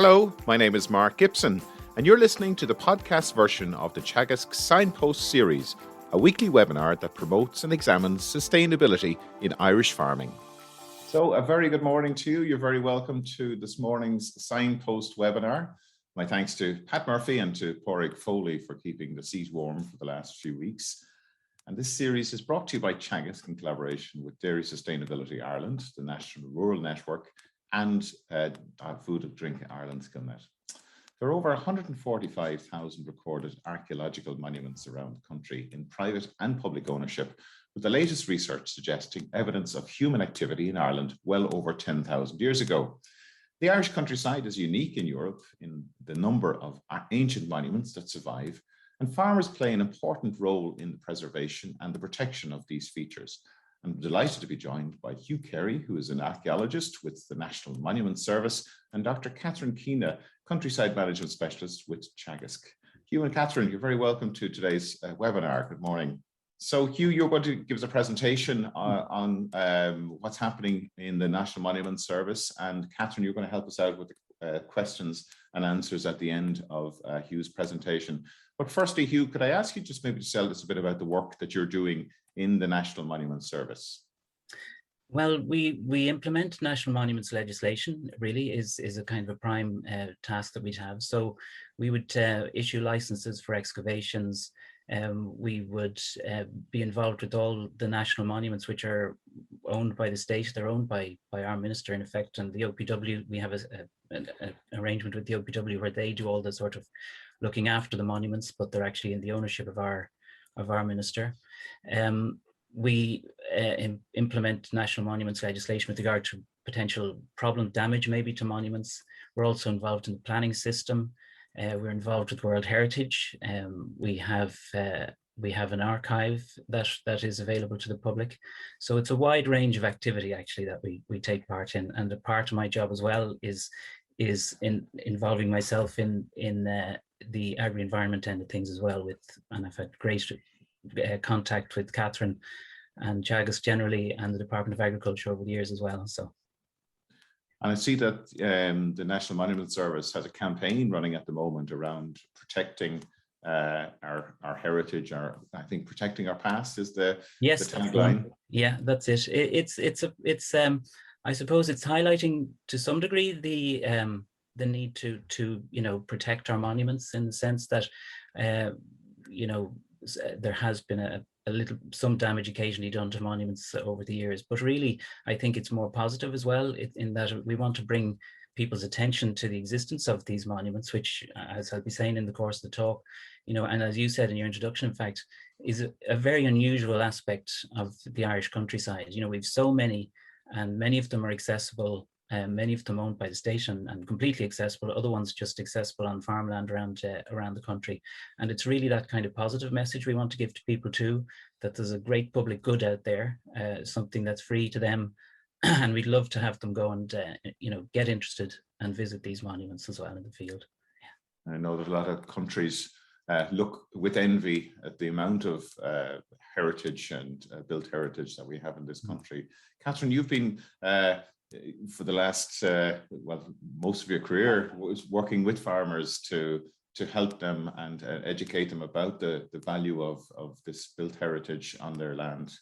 Hello, my name is Mark Gibson, and you're listening to the podcast version of the Teagasc Signpost Series, a weekly webinar that promotes and examines sustainability in Irish farming. So a very good morning to you. You're very welcome to this morning's Signpost webinar. My thanks to Pat Murphy and to Pádraig Foley for keeping the seat warm for the last few weeks. And this series is brought to you by Teagasc in collaboration with Dairy Sustainability Ireland, the National Rural Network, and Food and Drink Ireland Skillnet. There are over 145,000 recorded archaeological monuments around the country in private and public ownership, with the latest research suggesting evidence of human activity in Ireland well over 10,000 years ago. The Irish countryside is unique in Europe in the number of ancient monuments that survive, and farmers play an important role in the preservation and the protection of these features. I'm delighted to be joined by Hugh Carey, who is an archaeologist with the National Monument Service, and Dr. Catherine Keena, Countryside Management Specialist with Teagasc. Hugh and Catherine, you're very welcome to today's webinar. Good morning. So Hugh, you're going to give us a presentation on what's happening in the National Monument Service, and Catherine, you're going to help us out with the questions and answers at the end of Hugh's presentation. But firstly, Hugh, could I ask you just maybe to tell us a bit about the work that you're doing in the National Monument Service? Well, we implement national monuments legislation. Really is a kind of a prime task that we'd have. So we would issue licenses for excavations. We would be involved with all the national monuments which are owned by the state. They're owned by our minister, in effect, and the OPW. We have an arrangement with the OPW where they do all the sort of looking after the monuments, but they're actually in the ownership of our minister. We implement national monuments legislation with regard to potential problem damage maybe to monuments. We're also involved in the planning system. We're involved with World Heritage. We have an archive that is available to the public. So it's a wide range of activity actually that we take part in. And a part of my job as well is involving myself in the agri-environment end of things as well, and I've had great contact with Catherine and Teagasc generally and the Department of Agriculture over the years as well. So. And I see that the National Monument Service has a campaign running at the moment around protecting our heritage. I think protecting our past is the tagline. Yeah, that's it. It's I suppose it's highlighting to some degree the need to protect our monuments, in the sense that there has been some damage occasionally done to monuments over the years, but really I think it's more positive as well, in that we want to bring people's attention to the existence of these monuments, which, as I'll be saying in the course of the talk, and as you said in your introduction, in fact, is a very unusual aspect of the Irish countryside. We've so many, and many of them are accessible. Many of them owned by the state and completely accessible, other ones just accessible on farmland around the country. And it's really that kind of positive message we want to give to people too, that there's a great public good out there, something that's free to them. And we'd love to have them go and get interested and visit these monuments as well in the field. Yeah. I know that a lot of countries look with envy at the amount of heritage and built heritage that we have in this country. Catherine, you've been for the last, most of your career was working with farmers to help them and educate them about the value of this built heritage on their land.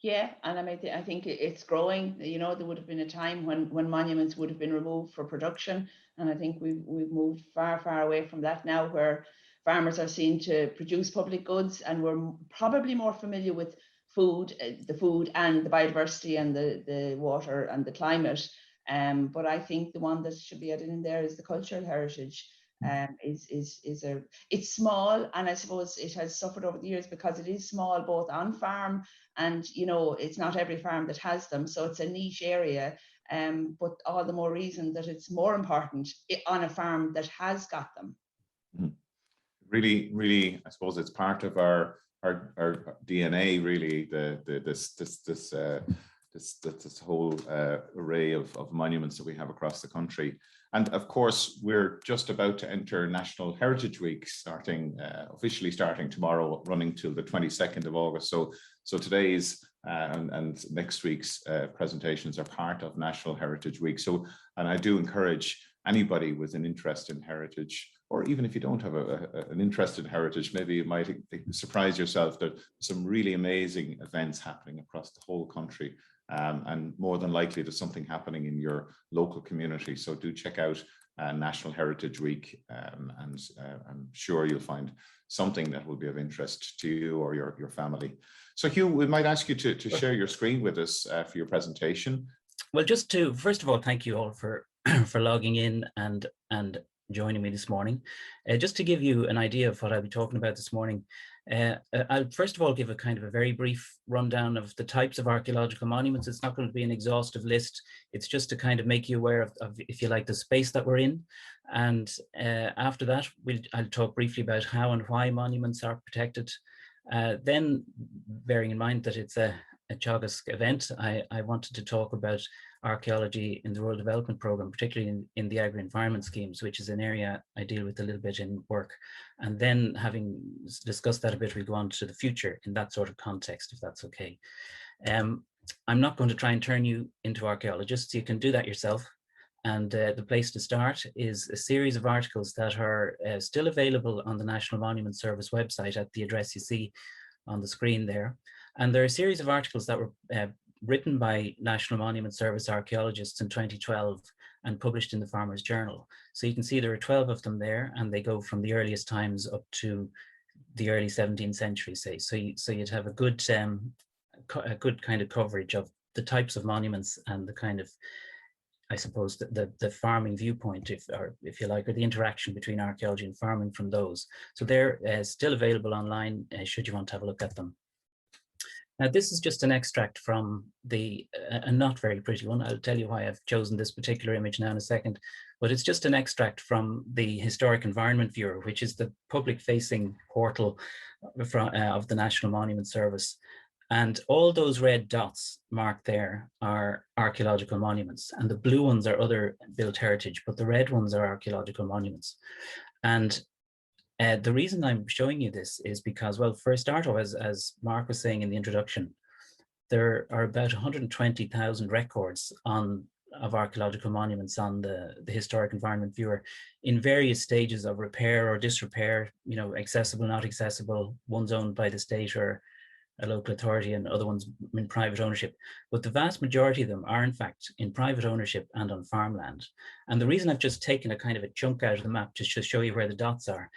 Yeah, and I think it's growing. There would have been a time when monuments would have been removed for production, and I think we've moved far away from that now, where farmers are seen to produce public goods, and we're probably more familiar with the food and the biodiversity and the water and the climate. But I think the one that should be added in there is the cultural heritage. It's small, and I suppose it has suffered over the years because it is small both on farm and it's not every farm that has them, so it's a niche area. But all the more reason that it's more important on a farm that has got them. Really, I suppose it's part of our DNA, really, this whole array of monuments that we have across the country. And of course, we're just about to enter National Heritage Week, officially starting tomorrow, running till the 22nd of August. So today's and next week's presentations are part of National Heritage Week. And I do encourage anybody with an interest in heritage, or even if you don't have an interest in heritage, maybe you might surprise yourself that some really amazing events happening across the whole country. And more than likely there's something happening in your local community. So do check out National Heritage Week, and I'm sure you'll find something that will be of interest to you or your family. So Hugh, we might ask you to share your screen with us for your presentation. Well, just to, first of all, thank you all for for logging in and joining me this morning. Just to give you an idea of what I'll be talking about this morning, I'll first of all give a kind of a very brief rundown of the types of archaeological monuments. It's not going to be an exhaustive list. It's just to kind of make you aware of if you like, the space that we're in. And after that, I'll talk briefly about how and why monuments are protected. Then, bearing in mind that it's a Teagasc event, I wanted to talk about archaeology in the Rural Development Programme, particularly in the agri-environment schemes, which is an area I deal with a little bit in work. And then, having discussed that a bit, we go on to the future in that sort of context, if that's okay. I'm not going to try and turn you into archaeologists. You can do that yourself. And the place to start is a series of articles that are still available on the National Monument Service website at the address you see on the screen there. And there are a series of articles that were written by National Monument Service archaeologists in 2012 and published in the Farmers Journal. So you can see there are 12 of them there, and they go from the earliest times up to the early 17th century, say. So you'd have a good kind of coverage of the types of monuments and the kind of, I suppose, the farming viewpoint, if you like, or the interaction between archaeology and farming from those. So they're still available online, should you want to have a look at them. Now, this is just an extract from a not very pretty one. I'll tell you why I've chosen this particular image now in a second, but it's just an extract from the Historic Environment Viewer, which is the public-facing portal of the National Monument Service. And all those red dots marked there are archaeological monuments, and the blue ones are other built heritage, but the red ones are archaeological monuments. And the reason I'm showing you this is because, well, for a start, as Mark was saying in the introduction, there are about 120,000 records of archaeological monuments on the Historic Environment Viewer in various stages of repair or disrepair, accessible, not accessible, ones owned by the state or a local authority, and other ones in private ownership. But the vast majority of them are in fact in private ownership and on farmland. And the reason I've just taken a kind of a chunk out of the map to show you where the dots are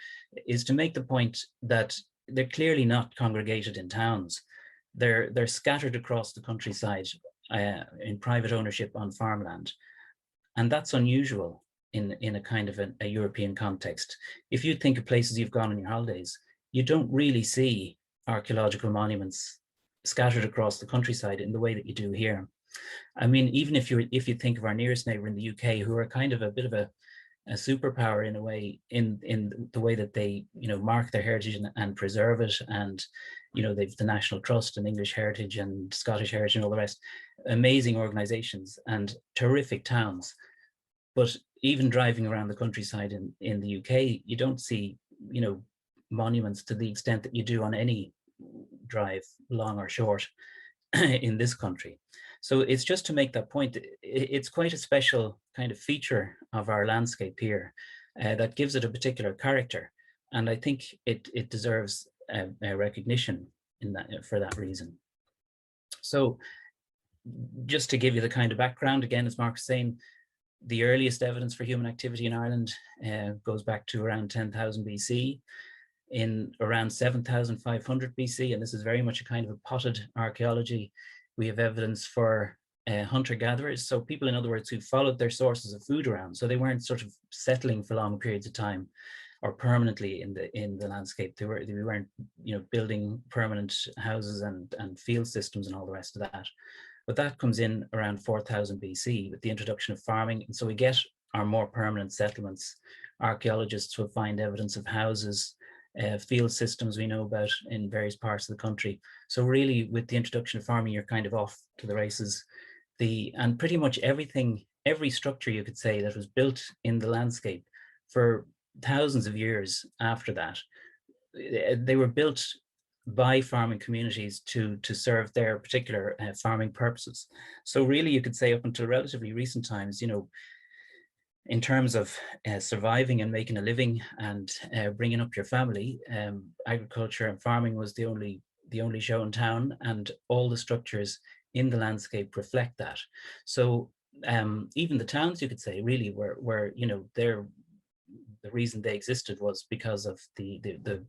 is to make the point that they're clearly not congregated in towns. They're scattered across the countryside in private ownership on farmland. And that's unusual in a kind of a European context. If you think of places you've gone on your holidays, you don't really see archaeological monuments scattered across the countryside in the way that you do here. I mean, even if you think of our nearest neighbor in the UK, who are kind of a bit of a superpower in a way, in the way that they mark their heritage and preserve it, and they've the National Trust and English Heritage and Scottish Heritage and all the rest, amazing organizations and terrific towns. But even driving around the countryside in the UK, you don't see monuments to the extent that you do on any drive, long or short, in this country. So it's just to make that point. It's quite a special kind of feature of our landscape here that gives it a particular character, and I think it deserves a recognition for that reason. So just to give you the kind of background, again, as Mark was saying, the earliest evidence for human activity in Ireland goes back to around 10,000 BC. In around 7,500 BC, and this is very much a kind of a potted archaeology, we have evidence for hunter-gatherers, so people, in other words, who followed their sources of food around. So they weren't sort of settling for long periods of time or permanently in the landscape. They weren't building permanent houses and field systems and all the rest of that. But that comes in around 4,000 BC with the introduction of farming, and so we get our more permanent settlements. Archaeologists will find evidence of houses, field systems we know about in various parts of the country. So really, with the introduction of farming, you're kind of off to the races. And pretty much every structure, you could say, that was built in the landscape for thousands of years after that, they were built by farming communities to serve their particular farming purposes. So really, you could say up until relatively recent times, in terms of surviving and making a living and bringing up your family, agriculture and farming was the only show in town, and all the structures in the landscape reflect that. So even the towns, you could say, really were you know, the reason they existed was because of the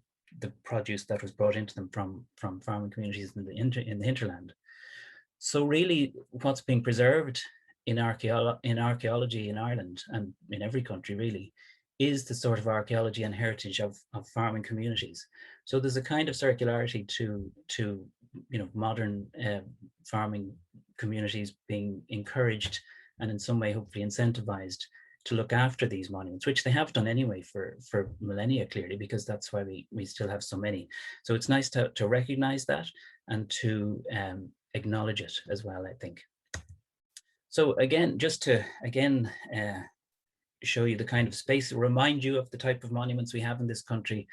produce that was brought into them from farming communities in the hinterland. So really, what's being preserved in archaeology in Ireland, and in every country really, is the sort of archaeology and heritage of farming communities. So there's a kind of circularity to you know, modern farming communities being encouraged and in some way hopefully incentivized to look after these monuments, which they have done anyway for millennia, clearly, because that's why we still have so many. So it's nice to recognize that and to acknowledge it as well, I think. So again, just to show you the kind of space, remind you of the type of monuments we have in this country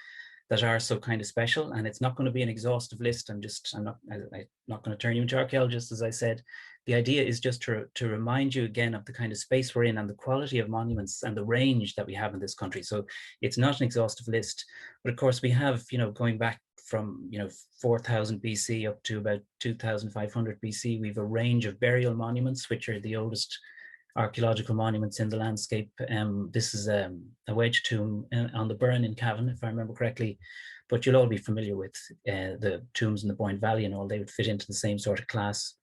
that are so kind of special. And it's not going to be an exhaustive list. I'm not going to turn you into archaeologists, as I said. The idea is just to remind you again of the kind of space we're in and the quality of monuments and the range that we have in this country. So it's not an exhaustive list, but of course we have, you know, going back from, you know, 4000 BC up to about 2500 BC, we've a range of burial monuments, which are the oldest archaeological monuments in the landscape. This is a wedge tomb on the Burn in Cavan, if I remember correctly, but you'll all be familiar with the tombs in the Boyne Valley and all. They would fit into the same sort of class.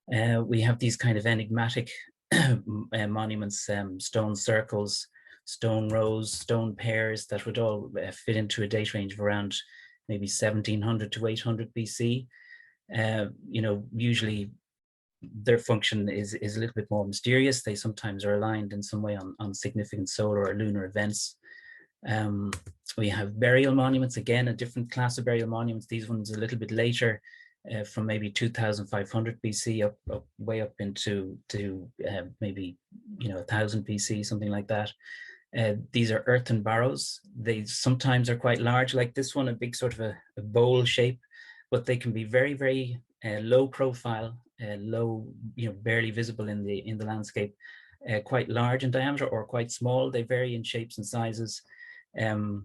We have these kind of enigmatic monuments, stone circles, stone rows, stone pairs that would all fit into a date range of around maybe 1700 to 800 BC. You know, usually their function is a little bit more mysterious. They sometimes are aligned in some way on significant solar or lunar events. We have burial monuments, again, a different class of burial monuments. These ones a little bit later, from maybe 2500 BC up way up into maybe, you know, 1000 BC, something like that. These are earthen barrows. They sometimes are quite large, like this one, a big sort of a bowl shape, but they can be very, very low profile, low, you know, barely visible in the landscape, quite large in diameter or quite small. They vary in shapes and sizes. There's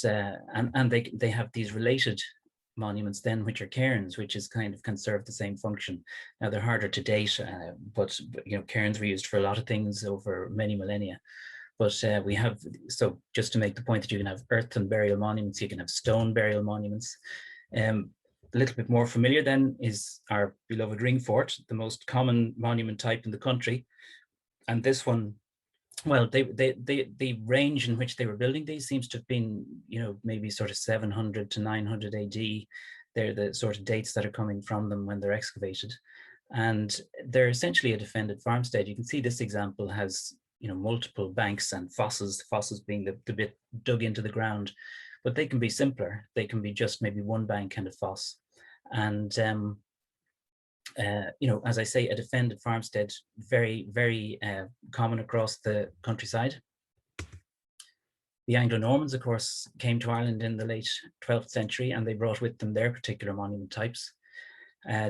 and they have these related monuments then, which are cairns, which is kind of can serve the same function. Now they're harder to date, but you know, cairns were used for a lot of things over many millennia. But we have, so just to make the point that you can have earthen burial monuments, you can have stone burial monuments. A little bit more familiar then is our beloved ring fort, the most common monument type in the country. And this one, well, the range in which they were building these seems to have been, you know, maybe sort of 700 to 900 AD. They're the sort of dates that are coming from them when they're excavated. And they're essentially a defended farmstead. You can see this example has, you know, multiple banks and fosses, fosses being the bit dug into the ground, but they can be simpler. They can be just maybe one bank and a foss. And you know, as I say, a defended farmstead, very, very common across the countryside. The Anglo-Normans, of course, came to Ireland in the late 12th century, and they brought with them their particular monument types.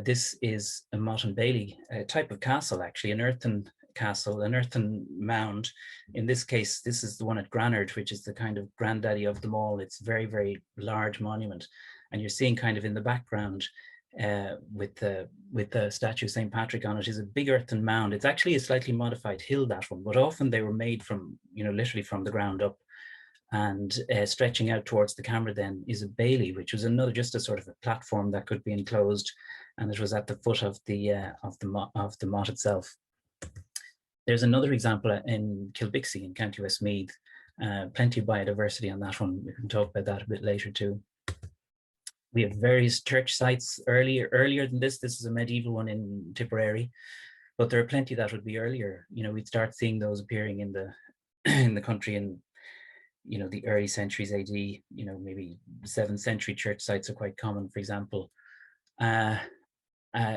This is a motte and bailey, a type of castle, actually, an earthen castle, an earthen mound. In this case, this is the one at Granard, which is the kind of granddaddy of them all. It's very, very large monument. And you're seeing kind of in the background, with the statue of St. Patrick on it, is a big earthen mound. It's actually a slightly modified hill, that one, but often they were made from, you know, literally from the ground up. And stretching out towards the camera then is a bailey, which was another, just a sort of a platform that could be enclosed, and it was at the foot of the motte itself. There's another example in Kilbixie in County Westmeath. Plenty of biodiversity on that one. We can talk about that a bit later too. We have various church sites earlier than this. This is a medieval one in Tipperary, but there are plenty that would be earlier. You know, we'd start seeing those appearing in the in the country in, you know, the early centuries AD. You know, maybe 7th century church sites are quite common, for example.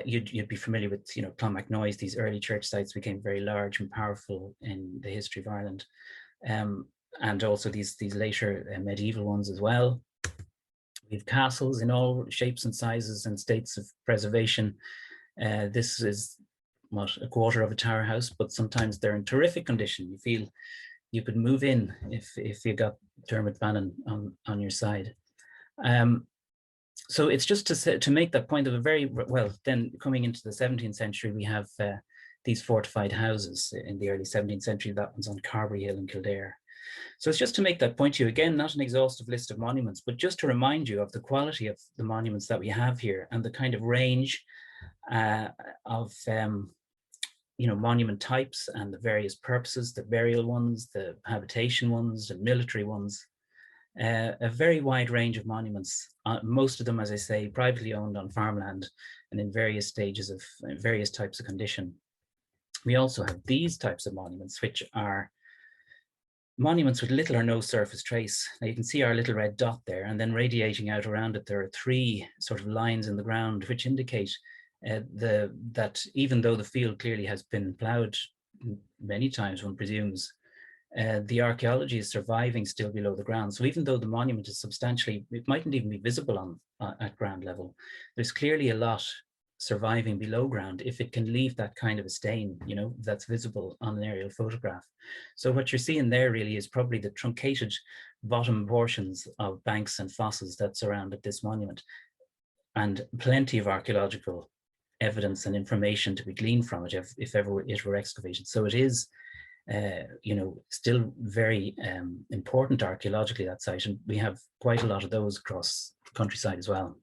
You'd be familiar with, you know, Clonmacnoise. These early church sites became very large and powerful in the history of Ireland, and also these later medieval ones as well. We have castles in all shapes and sizes and states of preservation. This is a quarter of a tower house, but sometimes they're in terrific condition. You feel you could move in if you got Dermot Bannon on your side. So it's just to make that point of a very, well, then coming into the 17th century, we have these fortified houses in the early 17th century. That one's on Carbery Hill in Kildare. So it's just to make that point to you, again, not an exhaustive list of monuments, but just to remind you of the quality of the monuments that we have here and the kind of range of monument types and the various purposes, the burial ones, the habitation ones, and military ones. A very wide range of monuments, most of them, as I say, privately owned on farmland and in various stages of various types of condition. We also have these types of monuments, which are monuments with little or no surface trace. Now you can see our little red dot there, and then radiating out around it, there are 3 sort of lines in the ground which indicate that even though the field clearly has been ploughed many times, one presumes, the archaeology is surviving still below the ground. So even though the monument is substantially, it mightn't even be visible at ground level, there's clearly a lot surviving below ground if it can leave that kind of a stain, that's visible on an aerial photograph. So what you're seeing there really is probably the truncated bottom portions of banks and fosses that surrounded this monument, and plenty of archaeological evidence and information to be gleaned from it if ever it were excavated. So it is still very important archaeologically, that site, and we have quite a lot of those across the countryside as well.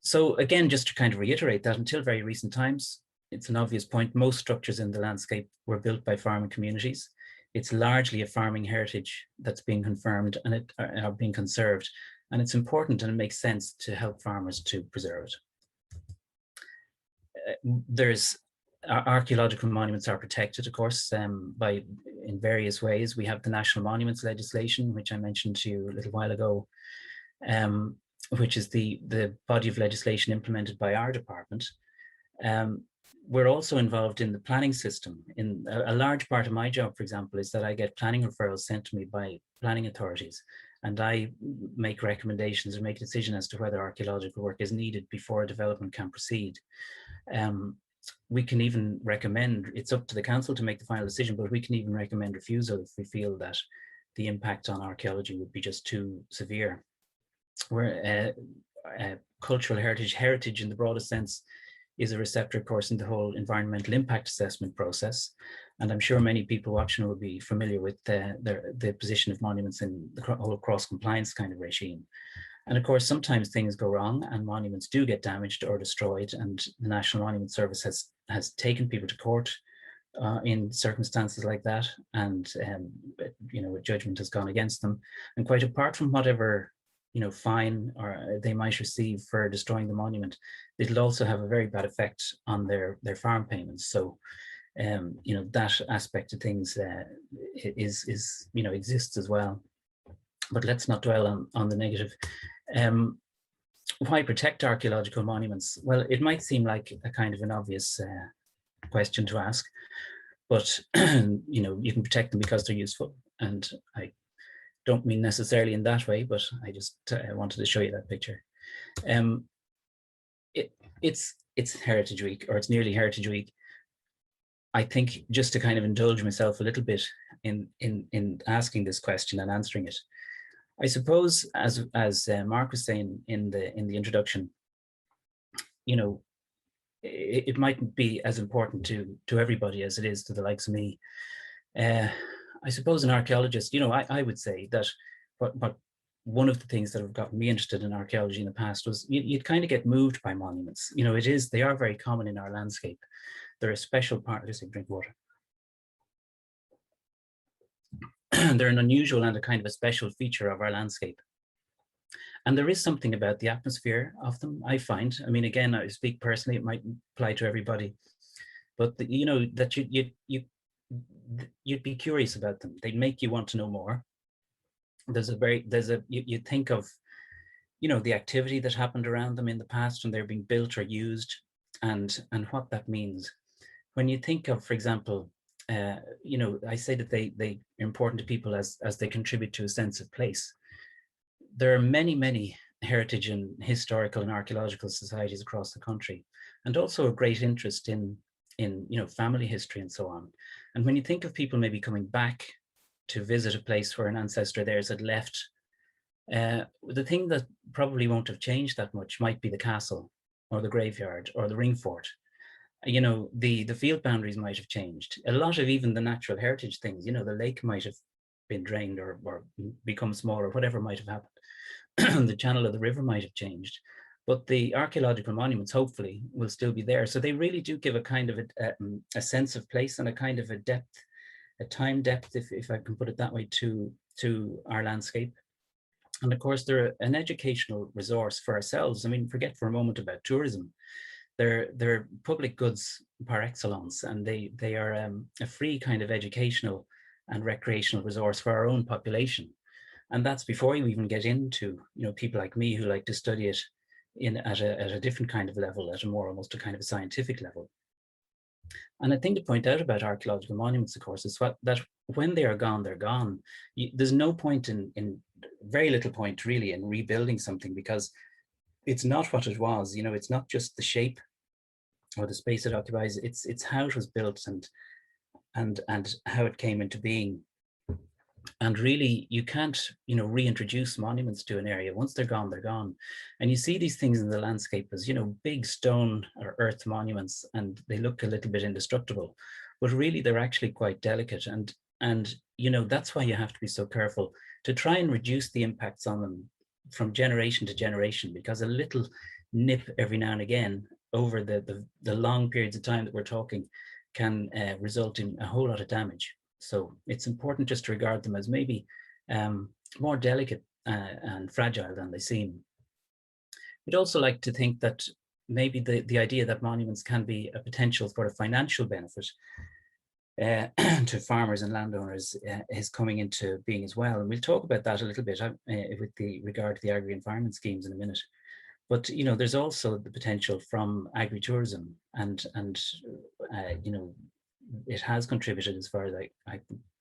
So again, just to kind of reiterate that until very recent times, it's an obvious point, most structures in the landscape were built by farming communities. It's largely a farming heritage that's being confirmed and it are being conserved, and it's important and it makes sense to help farmers to preserve it. There's archaeological monuments are protected, of course, in various ways. We have the National Monuments legislation, which I mentioned to you a little while ago, which is the body of legislation implemented by our department. We're also involved in the planning system. In a large part of my job, for example, is that I get planning referrals sent to me by planning authorities, and I make recommendations or make a decision as to whether archaeological work is needed before a development can proceed. We can even recommend, it's up to the council to make the final decision, but we can even recommend refusal if we feel that the impact on archaeology would be just too severe. Where cultural heritage in the broadest sense is a receptor, of course, in the whole environmental impact assessment process. And I'm sure many people watching will be familiar with the position of monuments in the whole cross-compliance kind of regime. And of course, sometimes things go wrong and monuments do get damaged or destroyed, and the National Monument Service has taken people to court in circumstances like that, and a judgment has gone against them. And quite apart from whatever fine or they might receive for destroying the monument, it'll also have a very bad effect on their farm payments. So that aspect of things exists as well. But let's not dwell on the negative. Why protect archaeological monuments? Well, it might seem like a kind of an obvious question to ask, but you can protect them because they're useful. And I don't mean necessarily in that way, but I just wanted to show you that picture. It's Heritage Week, or it's nearly Heritage Week. I think just to kind of indulge myself a little bit in asking this question and answering it, I suppose, as Mark was saying in the introduction, it mightn't be as important to everybody as it is to the likes of me. I suppose an archaeologist, I would say that what one of the things that have gotten me interested in archaeology in the past was you'd kind of get moved by monuments. They are very common in our landscape. They're a special part. Just drink water. They're an unusual and a kind of a special feature of our landscape. And there is something about the atmosphere of them, I find. I mean, again, I speak personally, it might apply to everybody, but that you'd be curious about them. They'd make you want to know more. You think of, the activity that happened around them in the past when they're being built or used, and what that means. When you think of, for example, I say that they are important to people as they contribute to a sense of place. There are many heritage and historical and archaeological societies across the country, and also a great interest in family history and so on. And when you think of people maybe coming back to visit a place where an ancestor theirs had left, the thing that probably won't have changed that much might be the castle or the graveyard or the ring fort. The field boundaries might have changed. A lot of even the natural heritage things, the lake might have been drained or become smaller, whatever might have happened. The channel of the river might have changed, but the archaeological monuments hopefully will still be there. So they really do give a kind of a sense of place and a kind of a depth, a time depth, if I can put it that way, to our landscape. And of course, they're an educational resource for ourselves. I mean, forget for a moment about tourism. They're public goods par excellence, and they are a free kind of educational and recreational resource for our own population. And that's before you even get into people like me who like to study it at a different kind of level, at a more almost a kind of a scientific level. And I think to point out about archaeological monuments, of course, is that when they are gone, they're gone. There's no point in very little point really in rebuilding something, because it's not what it was. It's not just the shape or the space it occupies. It's how it was built and how it came into being. And really, you can't, reintroduce monuments to an area. Once they're gone, they're gone. And you see these things in the landscape as, big stone or earth monuments, and they look a little bit indestructible, but really they're actually quite delicate. And that's why you have to be so careful to try and reduce the impacts on them from generation to generation, because a little nip every now and again over the long periods of time that we're talking can result in a whole lot of damage. So it's important just to regard them as maybe more delicate and fragile than they seem. We'd also like to think that maybe the idea that monuments can be a potential for a financial benefit to farmers and landowners is coming into being as well. And we'll talk about that a little bit with regard to the agri-environment schemes in a minute. But there's also the potential from agritourism, and it has contributed, as far as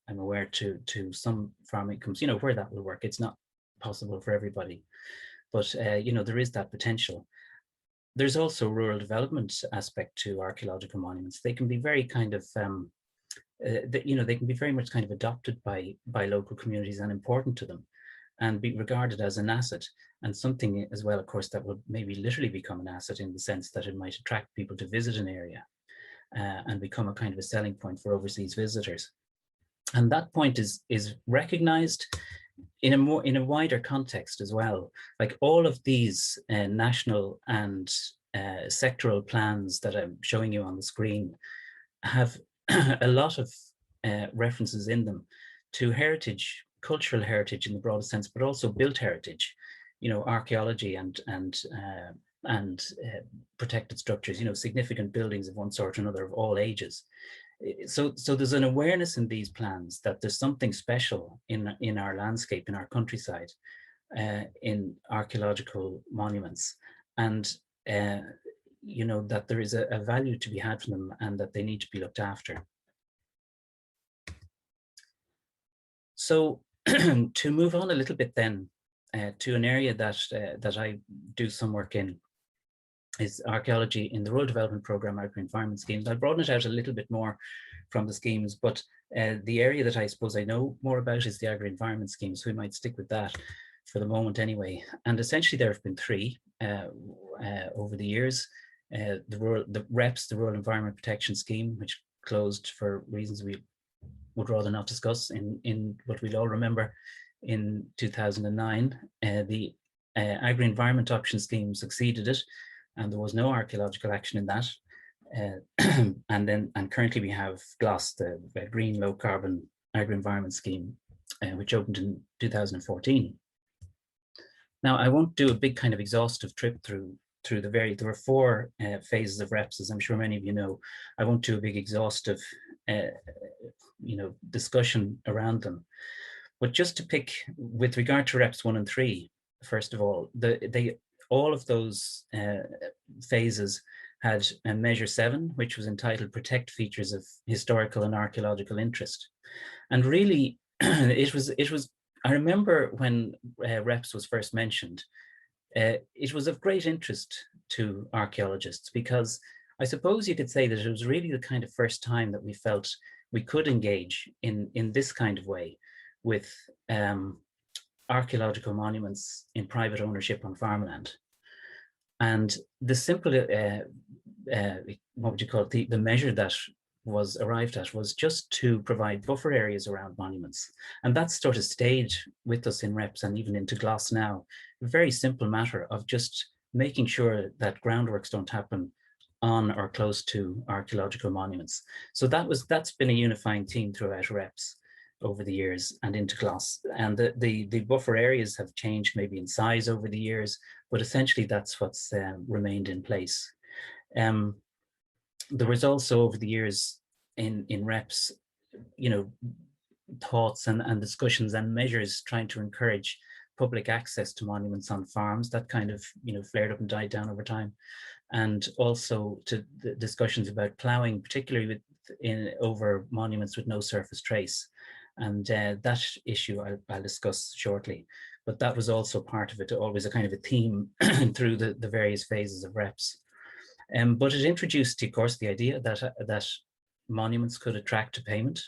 I'm aware, to some farming incomes. Where that will work, it's not possible for everybody, but there is that potential. There's also a rural development aspect to archaeological monuments. They can be very kind of they can be very much kind of adopted by local communities and important to them, and be regarded as an asset, and something as well, of course, that will maybe literally become an asset in the sense that it might attract people to visit an area and become a kind of a selling point for overseas visitors. And that point is recognized in a wider context as well. Like all of these national and sectoral plans that I'm showing you on the screen have a lot of references in them to heritage, cultural heritage in the broadest sense, but also built heritage, archaeology and protected structures, significant buildings of one sort or another of all ages. So there's an awareness in these plans that there's something special in our landscape, in our countryside, in archaeological monuments, and that there is a value to be had from them, and that they need to be looked after. So to move on a little bit then to an area that I do some work in, is archaeology in the Rural Development Programme Agri-Environment Schemes. I'll broaden it out a little bit more from the schemes, but the area that I suppose I know more about is the Agri-Environment Schemes, so we might stick with that for the moment anyway. And essentially there have been three over the years. The REPS, the Rural Environment Protection Scheme, which closed for reasons we would rather not discuss in what we'll all remember in 2009. The Agri-Environment Option Scheme succeeded it, and there was no archaeological action in that. And currently we have GLOS, the Green Low Carbon Agri-Environment Scheme, which opened in 2014. Now, I won't do a big kind of exhaustive trip through there were four phases of REPS, as I'm sure many of you know. I won't do a big exhaustive discussion around them. But just to pick, with regard to REPS 1 and 3, first of all, all of those phases had a Measure 7, which was entitled Protect Features of Historical and Archaeological Interest. And really, it was. I remember when REPS was first mentioned, It was of great interest to archaeologists because I suppose you could say that it was really the kind of first time that we felt we could engage in this kind of way with archaeological monuments in private ownership on farmland. And the simple, what would you call it, the measure that was arrived at was just to provide buffer areas around monuments. And that sort of stayed with us in reps and even into Glas now. A very simple matter of just making sure that groundworks don't happen on or close to archaeological monuments. So that's been a unifying theme throughout reps over the years and into Glas. And the buffer areas have changed maybe in size over the years, but essentially that's what's remained in place. There was also over the years in reps, thoughts and discussions and measures trying to encourage public access to monuments on farms. That kind of flared up and died down over time. And also to the discussions about ploughing, particularly over monuments with no surface trace. And that issue I'll discuss shortly. But that was also part of it, always a kind of a theme through the various phases of reps. But it introduced, of course, the idea that monuments could attract a payment,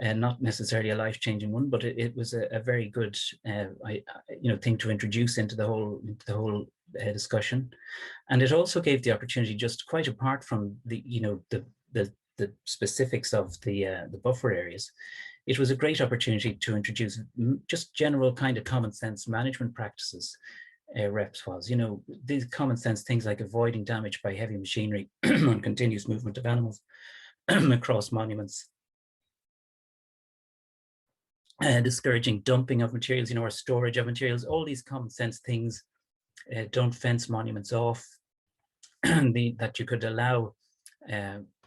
and not necessarily a life-changing one, but it was a very good, thing to introduce into the whole discussion. And it also gave the opportunity, just quite apart from the specifics of the buffer areas, it was a great opportunity to introduce just general kind of common sense management practices. Reps was, these common sense things like avoiding damage by heavy machinery on continuous movement of animals across monuments, discouraging dumping of materials, or storage of materials, all these common sense things. Don't fence monuments off, that you could allow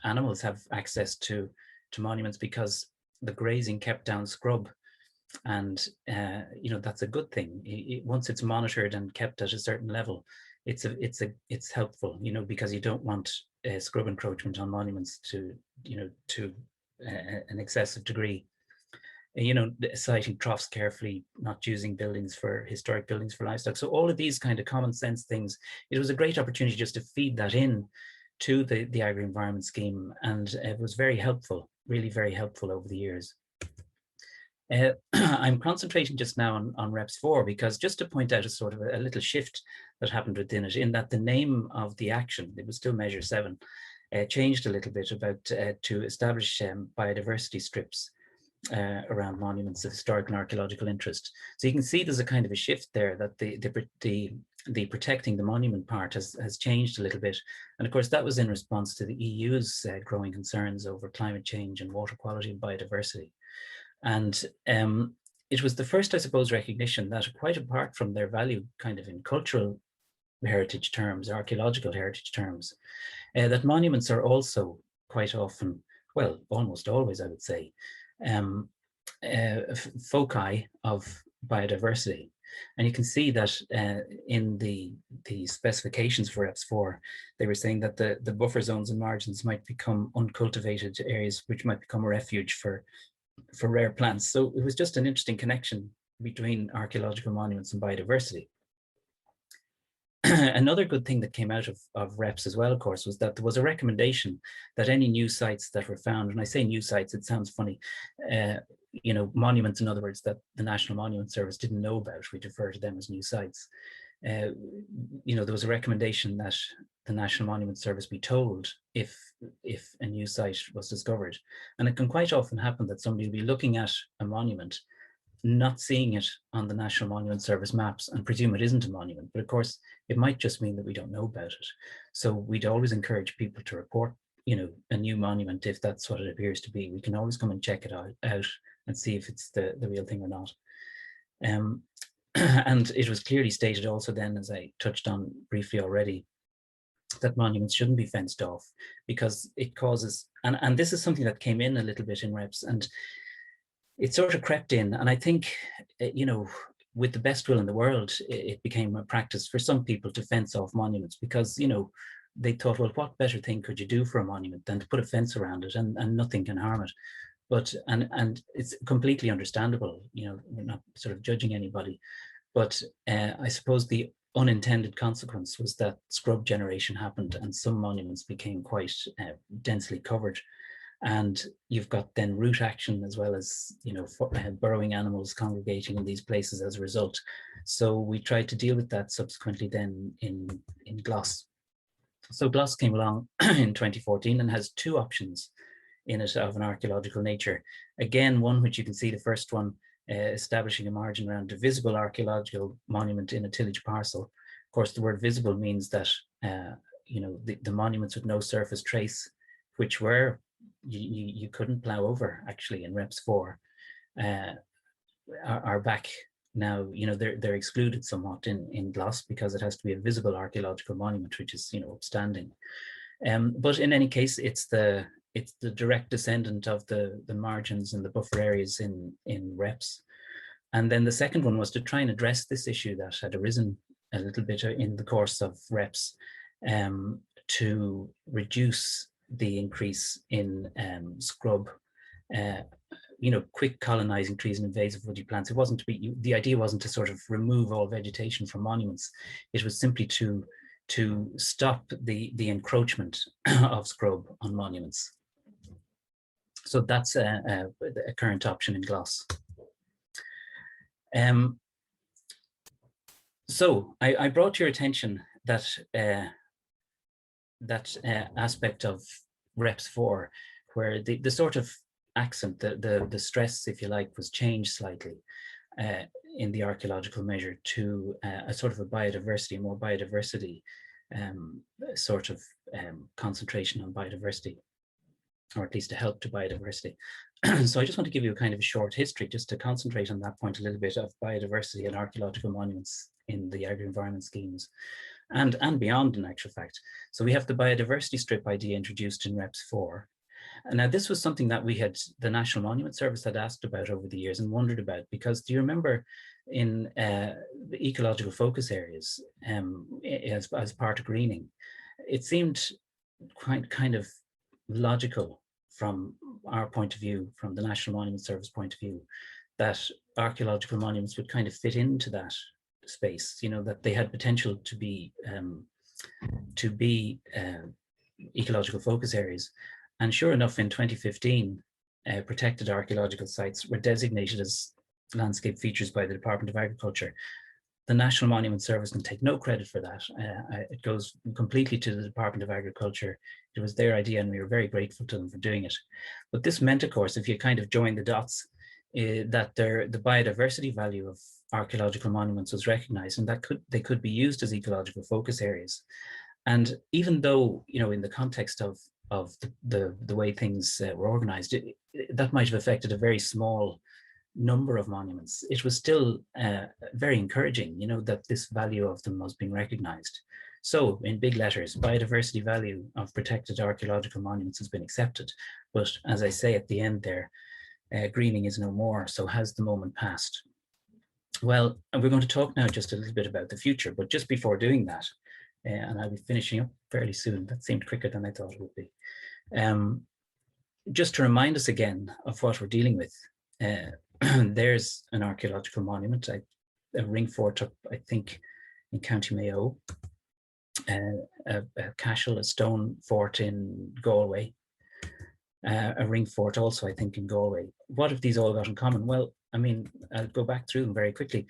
animals have access to monuments because the grazing kept down scrub. And that's a good thing. Once it's monitored and kept at a certain level, it's helpful, because you don't want scrub encroachment on monuments to an excessive degree. Siting troughs carefully, not using historic buildings for livestock. So all of these kind of common sense things, it was a great opportunity just to feed that in to the agri-environment scheme, and it was very helpful, really very helpful over the years. I'm concentrating just now on Reps 4 because just to point out a sort of a little shift that happened within it, in that the name of the action, it was still Measure 7, changed a little bit about to establish biodiversity strips around monuments of historical and archaeological interest. So you can see there's a kind of a shift there, that the protecting the monument part has changed a little bit. And of course, that was in response to the EU's growing concerns over climate change and water quality and biodiversity. And it was the first, I suppose, recognition that, quite apart from their value kind of in cultural heritage terms, archaeological heritage terms, that monuments are also quite often, well, almost always, I would say, foci of biodiversity. And you can see that in the specifications for Reps 4, they were saying that the buffer zones and margins might become uncultivated areas, which might become a refuge for rare plants. So it was just an interesting connection between archaeological monuments and biodiversity. Another good thing that came out of Reps as well, of course, was that there was a recommendation that any new sites that were found, when I say new sites, it sounds funny, monuments, in other words, that the National Monument Service didn't know about, we refer to them as new sites. There was a recommendation that the National Monument Service be told if a new site was discovered. And it can quite often happen that somebody will be looking at a monument, not seeing it on the National Monument Service maps, and presume it isn't a monument. But of course, it might just mean that we don't know about it. So we'd always encourage people to report, a new monument if that's what it appears to be. We can always come and check it out and see if it's the real thing or not. And it was clearly stated also then, as I touched on briefly already, that monuments shouldn't be fenced off because it causes, and this is something that came in a little bit in Reps, and it sort of crept in. And I think, with the best will in the world, it became a practice for some people to fence off monuments because, they thought, well, what better thing could you do for a monument than to put a fence around it and nothing can harm it. But, and it's completely understandable, we're not sort of judging anybody. But I suppose the unintended consequence was that scrub generation happened and some monuments became quite densely covered. And you've got then root action as well as, burrowing animals congregating in these places as a result. So we tried to deal with that subsequently then in Glas. So Glas came along in 2014 and has two options in it of an archaeological nature. Again, one which you can see, the first one, establishing a margin around a visible archaeological monument in a tillage parcel. Of course, the word visible means that, the monuments with no surface trace, which were, you couldn't plow over actually in Reps 4, are back now. They're excluded somewhat in Glas because it has to be a visible archaeological monument, which is, upstanding. But in any case, it's the direct descendant of the margins and the buffer areas in Reps. And then the second one was to try and address this issue that had arisen a little bit in the course of Reps, to reduce the increase in scrub, quick colonizing trees and invasive woody plants. It wasn't to be, the idea wasn't to sort of remove all vegetation from monuments. It was simply to stop the encroachment of scrub on monuments. So that's a current option in Glas. So I brought your attention that aspect of Reps 4, where the sort of accent, the stress, if you like, was changed slightly in the archaeological measure to a sort of a biodiversity, more biodiversity sort of concentration on biodiversity, or at least a help to biodiversity. So I just want to give you a kind of a short history just to concentrate on that point a little bit of biodiversity and archaeological monuments in the agri-environment schemes and beyond, in actual fact. So we have the biodiversity strip idea introduced in Reps 4. And now this was something that the National Monument Service had asked about over the years and wondered about, because do you remember in the ecological focus areas as part of greening, it seemed quite kind of logical from our point of view, from the National Monument Service point of view, that archaeological monuments would kind of fit into that space, that they had potential to be ecological focus areas. And sure enough, in 2015, protected archaeological sites were designated as landscape features by the Department of Agriculture. The National Monument Service can take no credit for that. It goes completely to the Department of Agriculture. It was their idea and we were very grateful to them for doing it. But this meant, of course, if you kind of join the dots, that the biodiversity value of archaeological monuments was recognized, and that they could be used as ecological focus areas. And even though, in the context of the way things were organized, that might have affected a very small number of monuments, it was still very encouraging, that this value of them was being recognized. So in big letters, biodiversity value of protected archaeological monuments has been accepted. But as I say at the end there, greening is no more. So has the moment passed? Well, we're going to talk now just a little bit about the future, but just before doing that, and I'll be finishing up fairly soon. That seemed quicker than I thought it would be. Just to remind us again of what we're dealing with, there's an archaeological monument, a ring fort up, I think, in County Mayo, a cashel, a stone fort in Galway, a ring fort also, I think, in Galway. What have these all got in common? Well, I mean, I'll go back through them very quickly.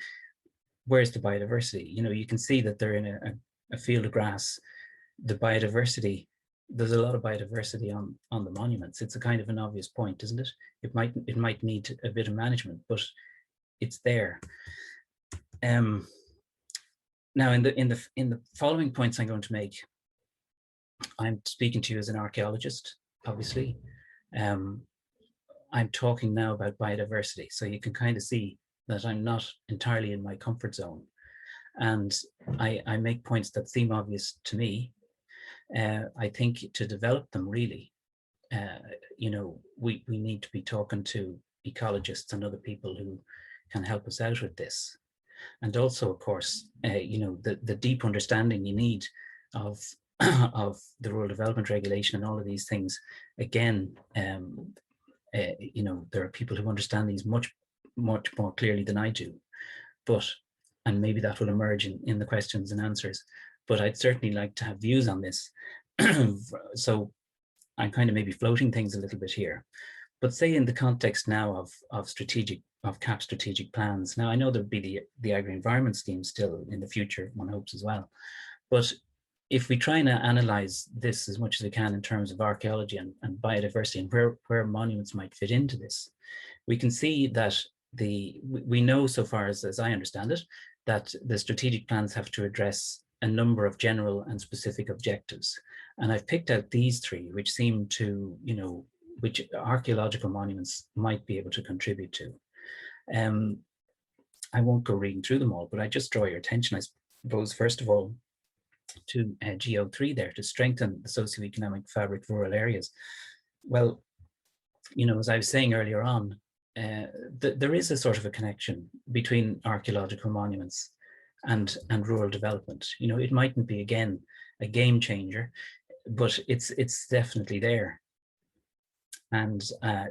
Where's the biodiversity? You can see that they're in a field of grass. The biodiversity, there's a lot of biodiversity on the monuments. It's a kind of an obvious point, isn't it? It might need a bit of management, but it's there. Now, in the following points I'm going to make, I'm speaking to you as an archaeologist, obviously. I'm talking now about biodiversity, so you can kind of see that I'm not entirely in my comfort zone. And I make points that seem obvious to me. I think to develop them really, we need to be talking to ecologists and other people who can help us out with this. And also, of course, the deep understanding you need of the Rural Development Regulation and all of these things. Again, there are people who understand these much more clearly than I do. But and maybe that will emerge in the questions and answers. But I'd certainly like to have views on this. So I'm kind of maybe floating things a little bit here. But say in the context now of CAP strategic plans. Now I know there'll be the agri-environment scheme still in the future, one hopes as well. But if we try and analyze this as much as we can in terms of archaeology and biodiversity and where monuments might fit into this, we can see that we know so far as I understand it, that the strategic plans have to address a number of general and specific objectives. And I've picked out these three, which seem to, which archaeological monuments might be able to contribute to. I won't go reading through them all, but I just draw your attention, I suppose, first of all, to GO3 there, to strengthen the socioeconomic fabric of rural areas. Well, as I was saying earlier on, there is a sort of a connection between archaeological monuments and rural development. It mightn't be, again, a game changer, but it's definitely there. And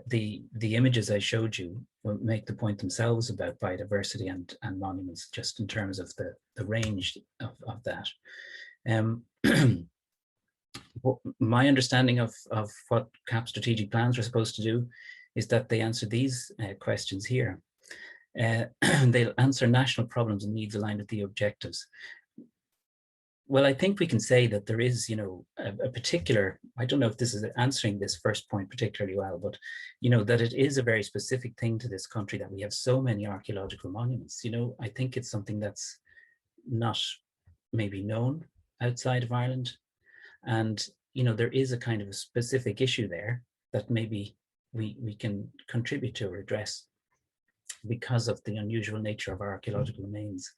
the images I showed you will make the point themselves about biodiversity and monuments, just in terms of the range of that. My understanding of what CAP strategic plans are supposed to do is that they answer these questions here. They'll answer national problems and needs aligned with the objectives. Well, I think we can say that there is, a particular, I don't know if this is answering this first point particularly well, but, that it is a very specific thing to this country that we have so many archaeological monuments. I think it's something that's not maybe known outside of Ireland. And, there is a kind of a specific issue there that maybe we can contribute to or address because of the unusual nature of our archaeological remains.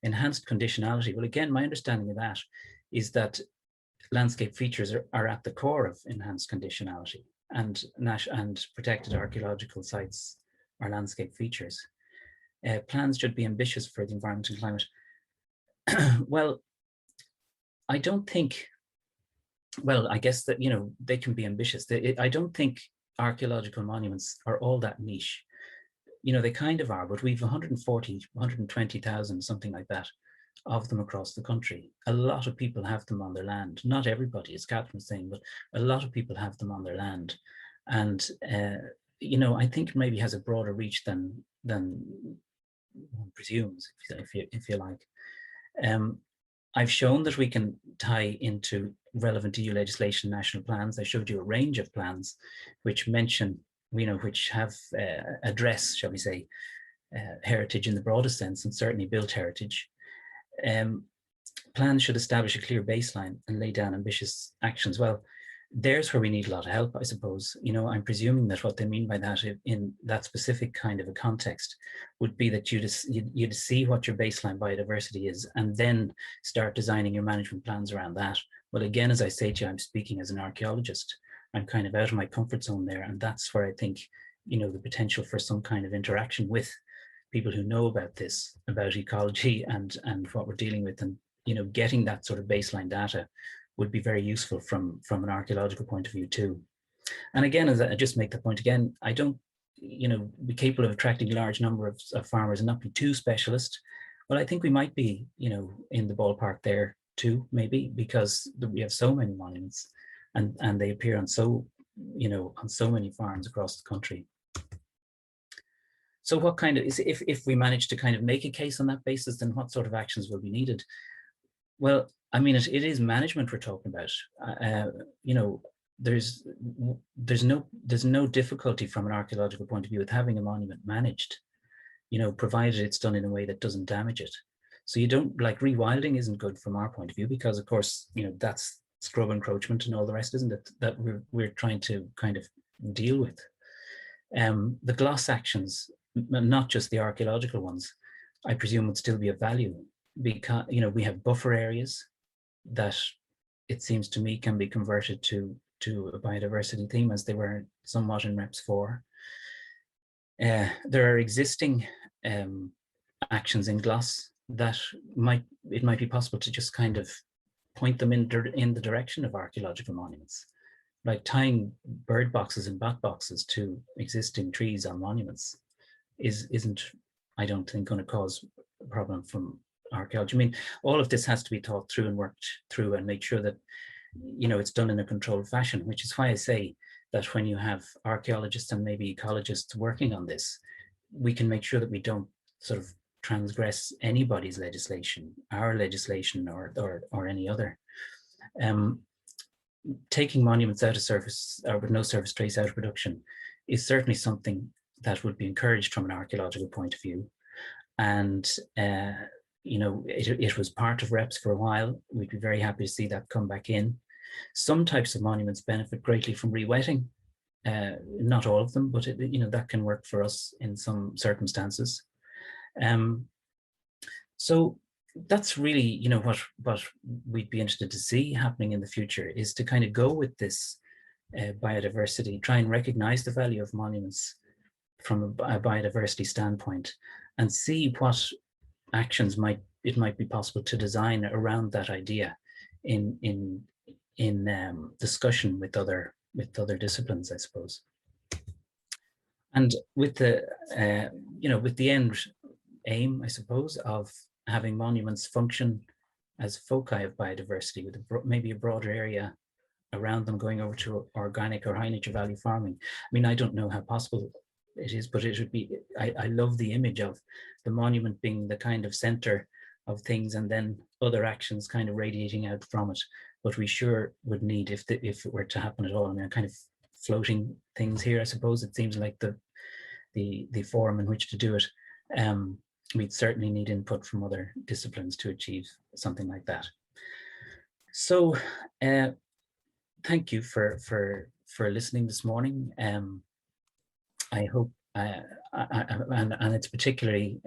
Enhanced conditionality. Well, again, my understanding of that is that landscape features are at the core of enhanced conditionality, and protected archaeological sites are landscape features. Plans should be ambitious for the environment and climate. Well, I don't think, well, I guess that, they can be ambitious. I don't think archaeological monuments are all that niche. They kind of are, but we've 120,000, something like that, of them across the country. A lot of people have them on their land. Not everybody, as Catherine was saying, but a lot of people have them on their land. And, I think it maybe has a broader reach than one presumes, if you like. I've shown that we can tie into relevant EU legislation, national plans. I showed you a range of plans which mention, which have address, shall we say, heritage in the broadest sense, and certainly built heritage. Plans should establish a clear baseline and lay down ambitious actions. Well, there's where we need a lot of help, I suppose. I'm presuming that what they mean by that in that specific kind of a context would be that you'd see what your baseline biodiversity is and then start designing your management plans around that. Well, again, as I say to you, I'm speaking as an archaeologist. I'm kind of out of my comfort zone there. And that's where I think, the potential for some kind of interaction with people who know about this, about ecology and what we're dealing with, and, getting that sort of baseline data would be very useful from an archaeological point of view too. And again, as I just make the point again, I don't, be capable of attracting a large number of farmers and not be too specialist. Well, I think we might be, in the ballpark there too, maybe, because we have so many monuments and they appear on so many farms across the country. So what kind of, if we manage to kind of make a case on that basis, then what sort of actions will be needed? Well, I mean, it is management we're talking about. There's no difficulty from an archaeological point of view with having a monument managed, provided it's done in a way that doesn't damage it. So you don't, like, rewilding isn't good from our point of view, because of course, that's scrub encroachment and all the rest, isn't it, that we're trying to kind of deal with. The gloss actions, not just the archaeological ones, I presume would still be of value, because we have buffer areas that it seems to me can be converted to a biodiversity theme, as they were somewhat in Reps 4. There are existing actions in gloss that it might be possible to just kind of point them in the direction of archaeological monuments, like tying bird boxes and bat boxes to existing trees on monuments isn't, I don't think, going to cause problem from archaeology. I mean, all of this has to be thought through and worked through and make sure that, you know, it's done in a controlled fashion, which is why I say that when you have archaeologists and maybe ecologists working on this, we can make sure that we don't sort of transgress anybody's legislation, our legislation or any other. Taking monuments out of service or with no service trace out of production is certainly something that would be encouraged from an archaeological point of view. And you know, it was part of REPS for a while. We'd be very happy to see that come back in. Some types of monuments benefit greatly from rewetting. Not all of them, but you know, that can work for us in some circumstances. So that's really, you know, what we'd be interested to see happening in the future, is to kind of go with this biodiversity, try and recognize the value of monuments from a biodiversity standpoint, and see what actions it might be possible to design around that idea in discussion with other disciplines, I suppose. And with the you know, with the end aim, I suppose, of having monuments function as foci of biodiversity, with maybe a broader area around them, going over to organic or high nature value farming. I mean, I don't know how possible it is, but it would be, I love the image of the monument being the kind of center of things, and then other actions kind of radiating out from it. But we sure would need, if it were to happen at all, I mean, kind of floating things here, I suppose. It seems like the forum in which to do it. We'd certainly need input from other disciplines to achieve something like that. So thank you for listening this morning. I hope, and it's particularly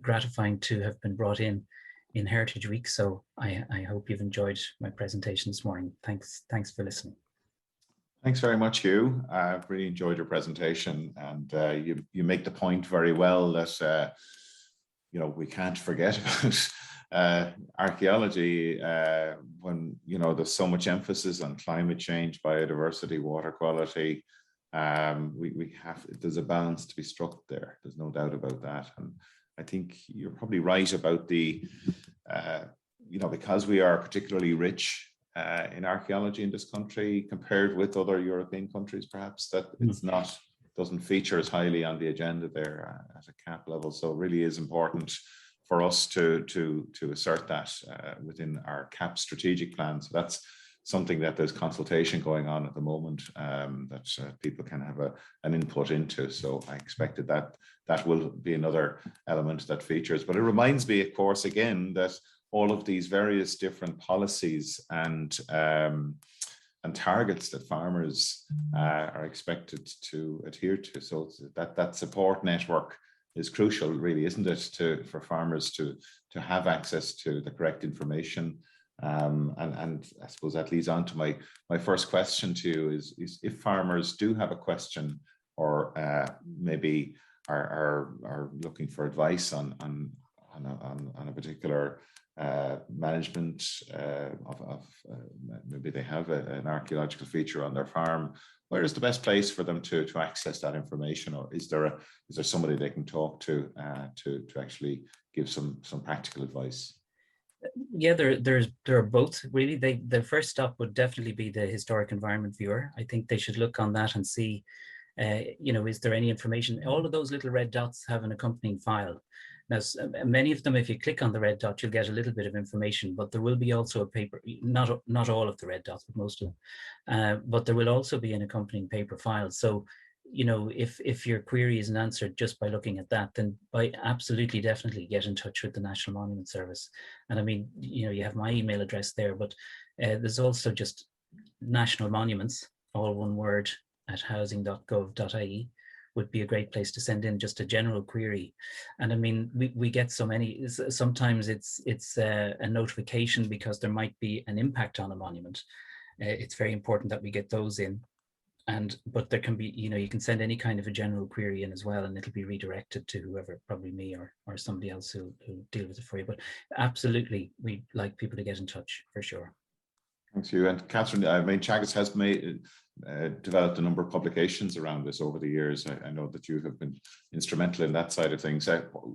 gratifying to have been brought in Heritage Week. So I hope you've enjoyed my presentation this morning. Thanks for listening. Thanks very much, Hugh. I've really enjoyed your presentation, and you make the point very well that you know, we can't forget about archaeology when, you know, there's so much emphasis on climate change, biodiversity, water quality. There's a balance to be struck there. There's no doubt about that. And I think you're probably right about the, you know, because we are particularly rich in archaeology in this country compared with other European countries, perhaps, that it's doesn't feature as highly on the agenda there at a CAP level. So it really is important for us to assert that within our CAP strategic plan. So that's something that there's consultation going on at the moment that people can have an input into. So I expected that will be another element that features. But it reminds me, of course, again, that all of these various different policies and targets that farmers are expected to adhere to. So that support network is crucial, really, isn't it, for farmers to have access to the correct information. And I suppose that leads on to my first question to you is if farmers do have a question or maybe are looking for advice on a particular management of maybe they have an archaeological feature on their farm, where is the best place for them to access that information? Or is there somebody they can talk to actually give some practical advice? Yeah, there are both, really. The first stop would definitely be the historic environment viewer. I think they should look on that and see, you know, is there any information? All of those little red dots have an accompanying file. Now, many of them, if you click on the red dot, you'll get a little bit of information, but there will be also a paper, not all of the red dots, but most of them. But there will also be an accompanying paper file. So, you know, if your query isn't answered just by looking at that, then absolutely, definitely get in touch with the National Monument Service. And I mean, you know, you have my email address there, but there's also just National Monuments, all one word, at housing.gov.ie would be a great place to send in just a general query. And I mean, we get so many, sometimes it's a notification because there might be an impact on a monument. It's very important that we get those in. But there can be, you know, you can send any kind of a general query in as well, and it'll be redirected to whoever, probably me or somebody else who'll deal with it for you. But absolutely, we'd like people to get in touch for sure. Thanks, Hugh. And Catherine, I mean, Teagasc has developed a number of publications around this over the years. I know that you have been instrumental in that side of things.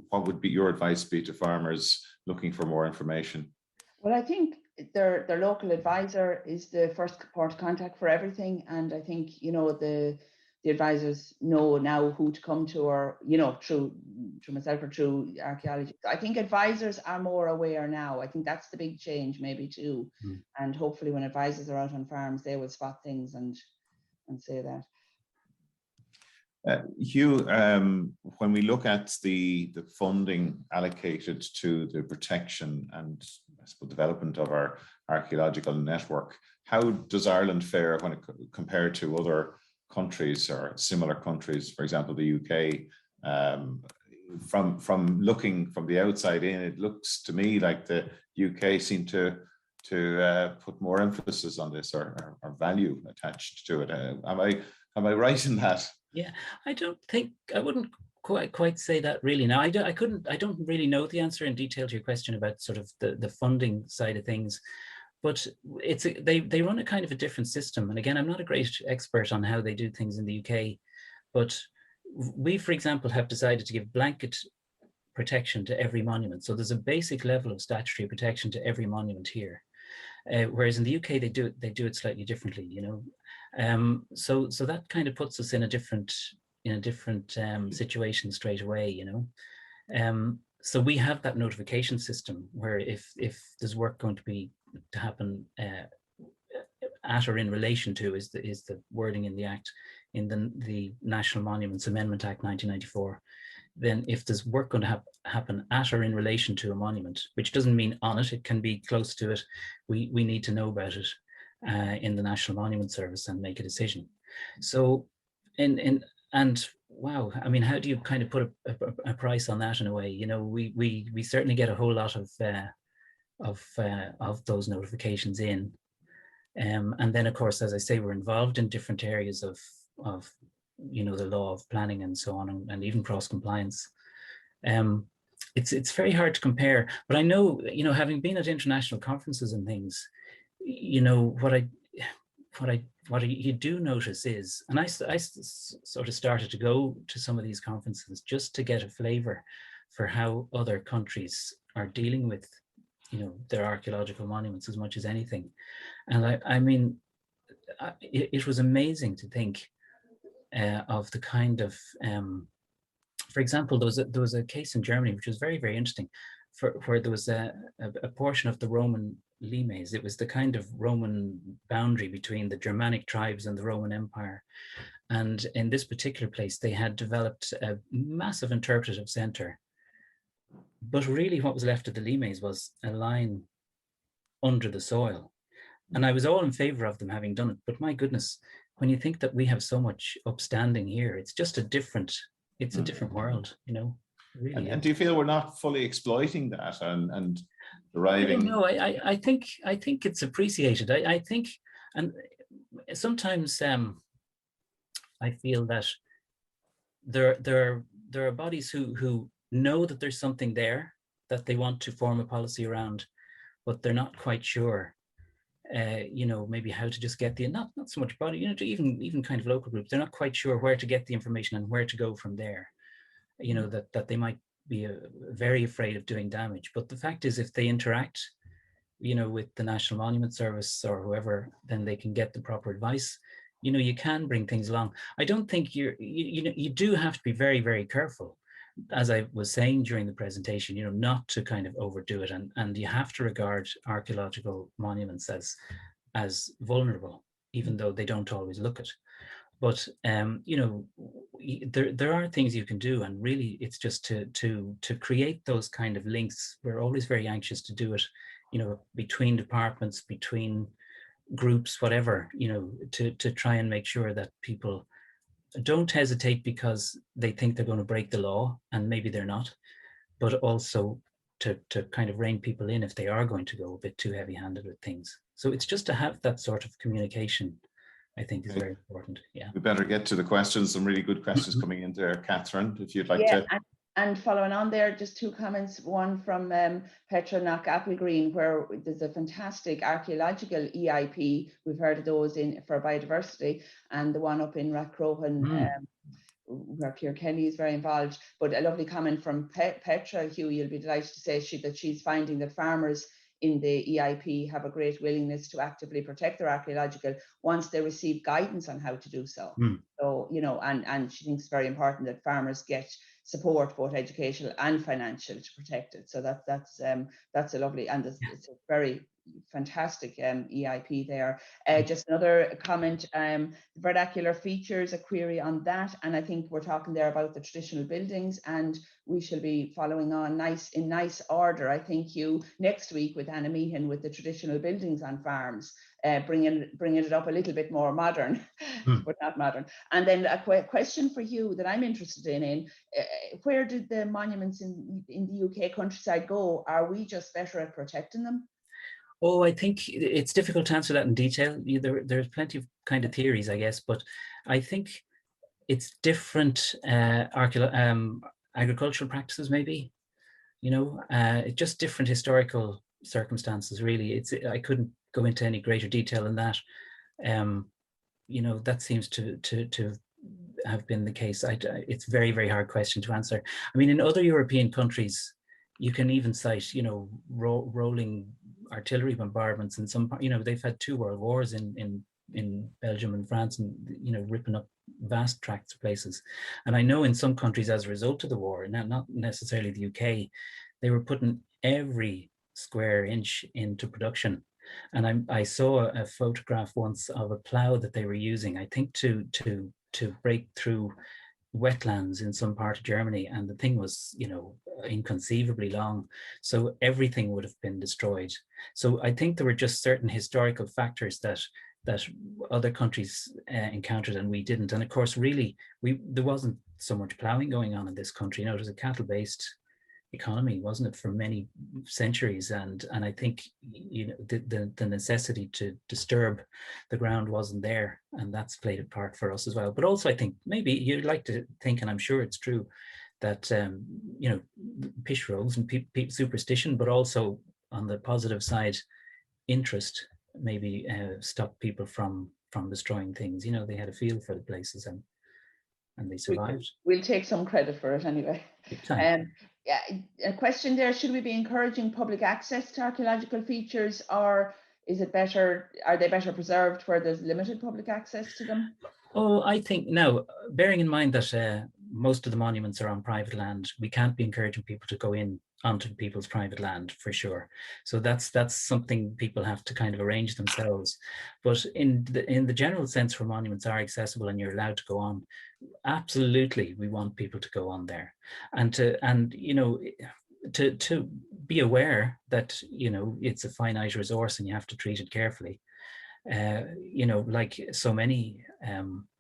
What would be your advice to farmers looking for more information? Well, I think their local advisor is the first port of contact for everything, and I think, you know, the advisors know now who to come to, or, you know, through myself or through archaeology. I think advisors are more aware now. I think that's the big change maybe too. And hopefully when advisors are out on farms, they will spot things and say that. Hugh, when we look at the funding allocated to the protection and, I suppose, development of our archaeological network, how does Ireland fare when it compared to other countries or similar countries, for example, the UK? From looking from the outside in, it looks to me like the UK seem to put more emphasis on this, or value attached to it. Am I right in that? Yeah, I wouldn't quite say that really. Now, I don't really know the answer in detail to your question about sort of the funding side of things, but they run a kind of a different system. And again, I'm not a great expert on how they do things in the UK, but we, for example, have decided to give blanket protection to every monument. So there's a basic level of statutory protection to every monument here. Whereas in the UK, they do it slightly differently, you know. So that kind of puts us in a different situation straight away, you know. So we have that notification system where if there's work going to happen at or in relation to is the wording in the Act, in the National Monuments Amendment Act 1994. Then if there's work going to happen at or in relation to a monument, which doesn't mean on it, it can be close to it, we need to know about it in the National Monument Service and make a decision. So and wow, I mean, how do you kind of put a price on that in a way? You know, we certainly get a whole lot of those notifications in. And then, of course, as I say, we're involved in different areas of you know, the law of planning and so on, and even cross compliance. It's very hard to compare, but I know, you know, having been at international conferences and things, you know, what you do notice is, and I sort of started to go to some of these conferences just to get a flavor for how other countries are dealing with, you know, their archaeological monuments as much as anything. And I mean, it was amazing to think of the kind of, for example, there was a case in Germany which was very, very interesting, where there was a portion of the Roman limes. It was the kind of Roman boundary between the Germanic tribes and the Roman Empire. And in this particular place, they had developed a massive interpretative center. But really what was left of the limes was a line under the soil. And I was all in favor of them having done it. But my goodness, when you think that we have so much upstanding here, it's just a different world, you know. Really. And do you feel we're not fully exploiting that and deriving? No, I think it's appreciated. I think, and sometimes I feel that there are bodies who know that there's something there that they want to form a policy around, but they're not quite sure. You know, maybe how to just get not so much body, you know, to even kind of local groups, they're not quite sure where to get the information and where to go from there. You know, that they might be very afraid of doing damage. But the fact is, if they interact, you know, with the National Monument Service or whoever, then they can get the proper advice. You know, you can bring things along. I don't think you do have to be very, very careful, as I was saying during the presentation, you know, not to kind of overdo it, and you have to regard archaeological monuments as vulnerable, even though they don't always look it. But you know, there are things you can do, and really, it's just to create those kind of links. We're always very anxious to do it, you know, between departments, between groups, whatever, you know, to try and make sure that people don't hesitate because they think they're going to break the law, and maybe they're not, but also to kind of rein people in if they are going to go a bit too heavy-handed with things. So it's just to have that sort of communication, I think, is very important. Yeah. We better get to the questions. Some really good questions coming in there, Catherine, if you'd like to. And following on there, just two comments, one from Petra Knock Applegreen, where there's a fantastic archaeological EIP. We've heard of those for biodiversity, and the one up in Rathcrohan, where Pierre Kenny is very involved. But a lovely comment from Petra, Hugh, you'll be delighted to say that she's finding that farmers in the EIP have a great willingness to actively protect their archaeological once they receive guidance on how to do so. So, you know, and she thinks it's very important that farmers get support, both educational and financial, to protect it. So that's a lovely, and it's a very fantastic EIP there. Just another comment, the vernacular features, a query on that, and I think we're talking there about the traditional buildings, and we shall be following on in nice order, I think, you next week with Anna Meehan with the traditional buildings on farms, bringing it up a little bit more modern, but not modern. And then a question for you that I'm interested in where did the monuments in the UK countryside go? Are we just better at protecting them? Oh, I think it's difficult to answer that in detail. There's plenty of kind of theories, I guess, but I think it's different agricultural practices, maybe, you know, it's just different historical circumstances, really. I couldn't go into any greater detail than that. You know, that seems to have been the case. It's a very, very hard question to answer. I mean, in other European countries, you can even cite, you know, rolling artillery bombardments in some, you know, they've had 2 world wars in Belgium and France, and, you know, ripping up vast tracts of places. And I know in some countries, as a result of the war, not necessarily the UK, they were putting every square inch into production. And I saw a photograph once of a plow that they were using, I think, to break through wetlands in some part of Germany, and the thing was, you know, inconceivably long. So everything would have been destroyed. So I think there were just certain historical factors that other countries encountered and we didn't. And of course, really, there wasn't so much ploughing going on in this country. You know, it was a cattle-based economy, wasn't it, for many centuries? And I think, you know, the necessity to disturb the ground wasn't there, and that's played a part for us as well. But also, I think maybe you'd like to think, and I'm sure it's true, that you know, pish roads and superstition, but also on the positive side, interest maybe stopped people from destroying things. You know, they had a feel for the places, and they survived. We'll take some credit for it anyway. Yeah, a question there, should we be encouraging public access to archaeological features, or is it better, are they better preserved where there's limited public access to them? Oh, I think now, bearing in mind that most of the monuments are on private land, we can't be encouraging people to go in onto people's private land, for sure. So that's something people have to kind of arrange themselves. But in the general sense, where monuments are accessible and you're allowed to go on, absolutely, we want people to go on there, and you know, to be aware that, you know, it's a finite resource and you have to treat it carefully. You know, like so many,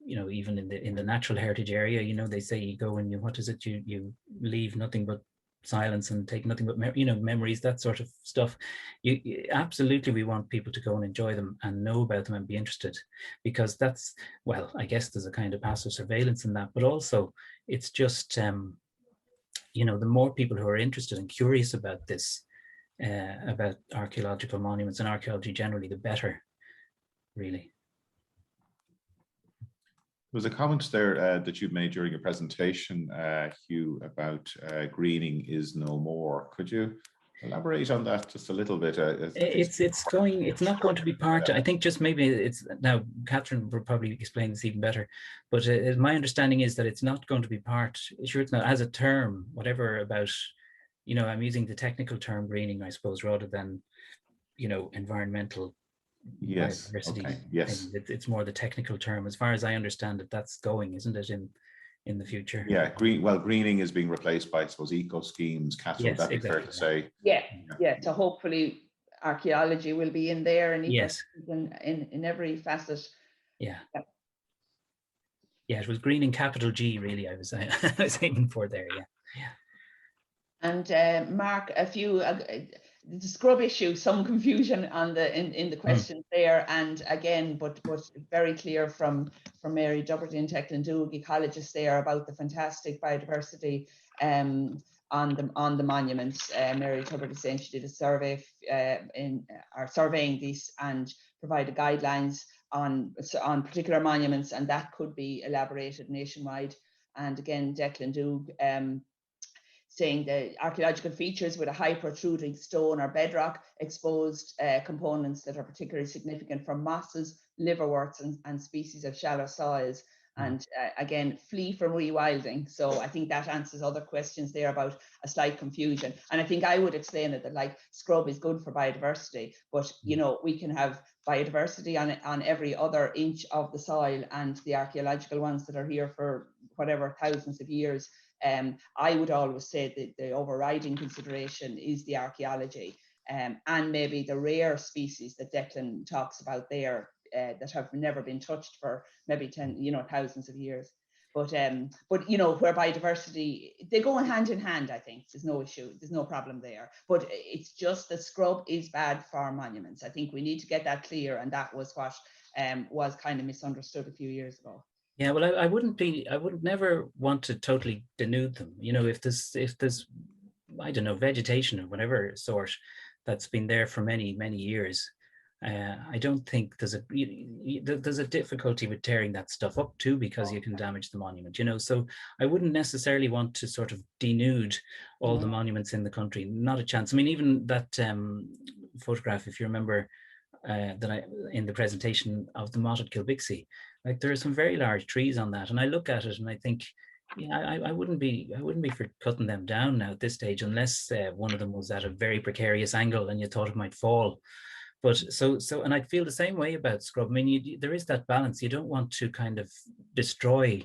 you know, even in the natural heritage area, you know, they say you go and you leave nothing but silence and take nothing but you know, memories, that sort of stuff. Absolutely, we want people to go and enjoy them and know about them and be interested, because that's, well, I guess there's a kind of passive surveillance in that, but also it's just you know, the more people who are interested and curious about this, about archaeological monuments and archaeology generally, the better, really. There was a comment there that you made during your presentation, Hugh, about greening is no more. Could you elaborate on that just a little bit? It's not going to be part. I think just maybe it's now. Catherine will probably explain this even better, but my understanding is that it's not going to be part. Sure, it's not as a term, whatever about. You know, I'm using the technical term greening, I suppose, rather than, you know, environmental. Yes. Okay. Yes. It's more the technical term, as far as I understand it. That's going, isn't it, in the future? Yeah. Greening is being replaced by, I suppose, eco schemes. Catherine, yes, would that be exactly. fair to say? Yeah. So hopefully, archaeology will be in there, and yes, in every facet. Yeah. It was greening, capital G, really. I was aiming for there. Yeah. And Mark, the scrub issue, some confusion on the in the questions there, and again, but very clear from Mary Doherty and Teagasc ecologist there about the fantastic biodiversity on the monuments. Mary Doherty saying she did a survey surveying these and provided guidelines on particular monuments, and that could be elaborated nationwide. And again, Declan saying the archaeological features with a high protruding stone or bedrock exposed components that are particularly significant for mosses, liverworts, and species of shallow soils. And again, flee from rewilding. So I think that answers other questions there about a slight confusion. And I think I would explain it that like scrub is good for biodiversity, but you know, we can have biodiversity on every other inch of the soil, and the archaeological ones that are here for whatever thousands of years. I would always say that the overriding consideration is the archaeology, and maybe the rare species that Declan talks about there that have never been touched for maybe thousands of years. But you know, where biodiversity, they go hand in hand. I think there's no issue, there's no problem there. But it's just that scrub is bad for monuments. I think we need to get that clear, and that was what was kind of misunderstood a few years ago. Yeah, well, I would never want to totally denude them. You know, if there's I don't know, vegetation of whatever sort that's been there for many years, I don't think there's a difficulty with tearing that stuff up too, because you can damage the monument. You know, so I wouldn't necessarily want to sort of denude all the monuments in the country. Not a chance. I mean, even that photograph, if you remember, in the presentation of the Motte at Kilbixie, like there are some very large trees on that, and I look at it and I think, yeah, I wouldn't be for cutting them down now at this stage, unless one of them was at a very precarious angle and you thought it might fall. But so and I feel the same way about scrub. I mean, there is that balance. You don't want to kind of destroy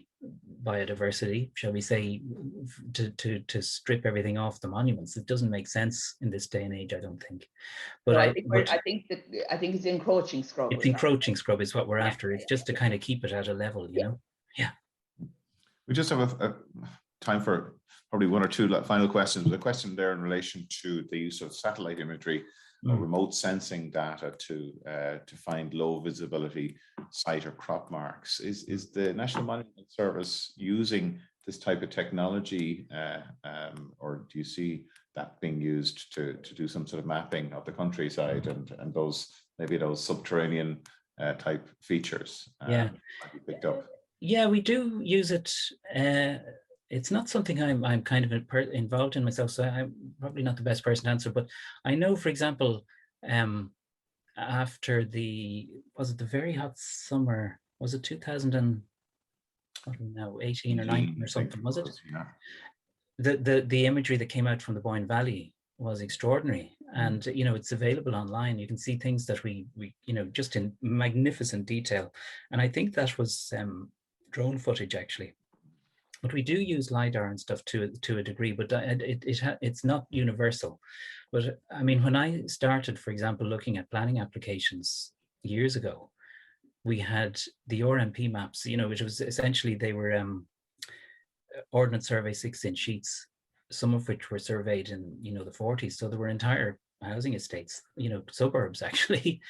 biodiversity, shall we say, to strip everything off the monuments. It doesn't make sense in this day and age, I don't think. But I think it's encroaching scrub. It's encroaching scrub is what we're after. It's just to kind of keep it at a level, you know. Yeah. We just have a time for probably one or two final questions. There's a question there in relation to the use of satellite imagery or remote sensing data to find low visibility site or crop marks. Is the National Monument Service using this type of technology, or do you see that being used to do some sort of mapping of the countryside and those subterranean type features might be picked up? Yeah, we do use it. It's not something I'm kind of involved in myself, so I'm probably not the best person to answer. But I know, for example, after the very hot summer, was it 2018 or 19 or something, was it? Yeah. The imagery that came out from the Boyne Valley was extraordinary, and you know, it's available online. You can see things that we you know, just in magnificent detail, and I think that was drone footage actually. But we do use LiDAR and stuff to a degree, but it's not universal. But I mean, when I started, for example, looking at planning applications years ago, we had the RMP maps, you know, which was essentially, they were Ordnance Survey 6-inch sheets, some of which were surveyed in, you know, the 40s. So there were entire housing estates, you know, suburbs actually,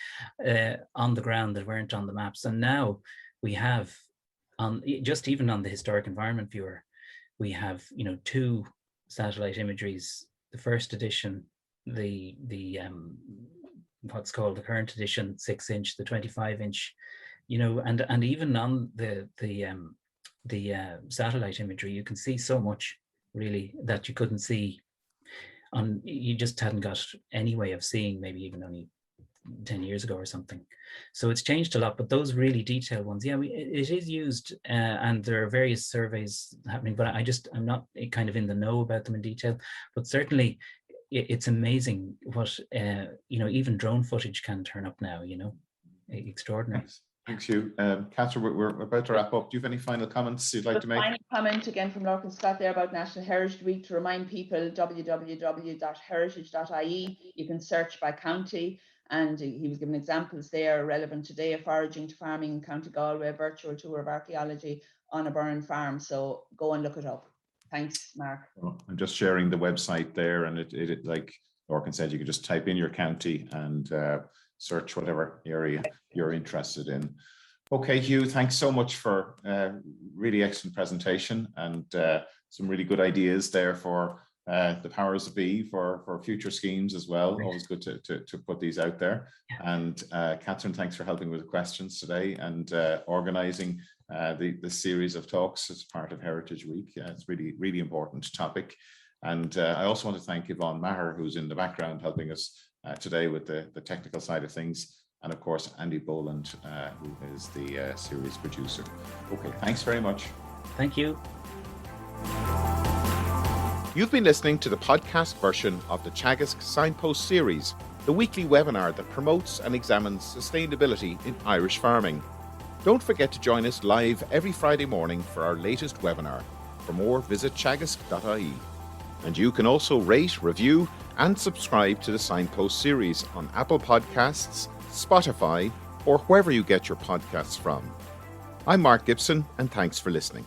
on the ground that weren't on the maps. And now we have, just even on the Historic Environment Viewer, we have, you know, 2 satellite imageries, the first edition, the what's called the current edition 6-inch, the 25-inch, you know, and even on the satellite imagery, you can see so much really that you couldn't see on, you just hadn't got any way of seeing, maybe even only 10 years ago or something. So it's changed a lot, but those really detailed ones, yeah, it is used, and there are various surveys happening, but I'm not kind of in the know about them in detail. But certainly it's amazing what you know, even drone footage can turn up now, you know. Extraordinary. Thanks, Hugh. Catherine, we're about to wrap up. Do you have any final comments you'd like to make? Final comment again from Lorcan Scott there about National Heritage Week, to remind people, www.heritage.ie. You can search by county, and he was giving examples there relevant today of foraging to farming in County Galway, virtual tour of archaeology on a Burren farm. So go and look it up. Thanks, Mark. I'm just sharing the website there, and it like Lorcan said, you can just type in your county and search whatever area you're interested in. Okay, Hugh, thanks so much for really excellent presentation and some really good ideas there for the powers that be for future schemes as well. Right. Always good to put these out there. And Catherine, thanks for helping with the questions today and organising the series of talks as part of Heritage Week. It's really, really important topic. And I also want to thank Yvonne Maher, who's in the background helping us today with the technical side of things. And of course, Andy Boland, who is the series producer. Okay, thanks very much. Thank you. You've been listening to the podcast version of the Teagasc Signpost Series, the weekly webinar that promotes and examines sustainability in Irish farming. Don't forget to join us live every Friday morning for our latest webinar. For more, visit teagasc.ie. And you can also rate, review, and subscribe to the Signpost Series on Apple Podcasts, Spotify, or wherever you get your podcasts from. I'm Mark Gibson, and thanks for listening.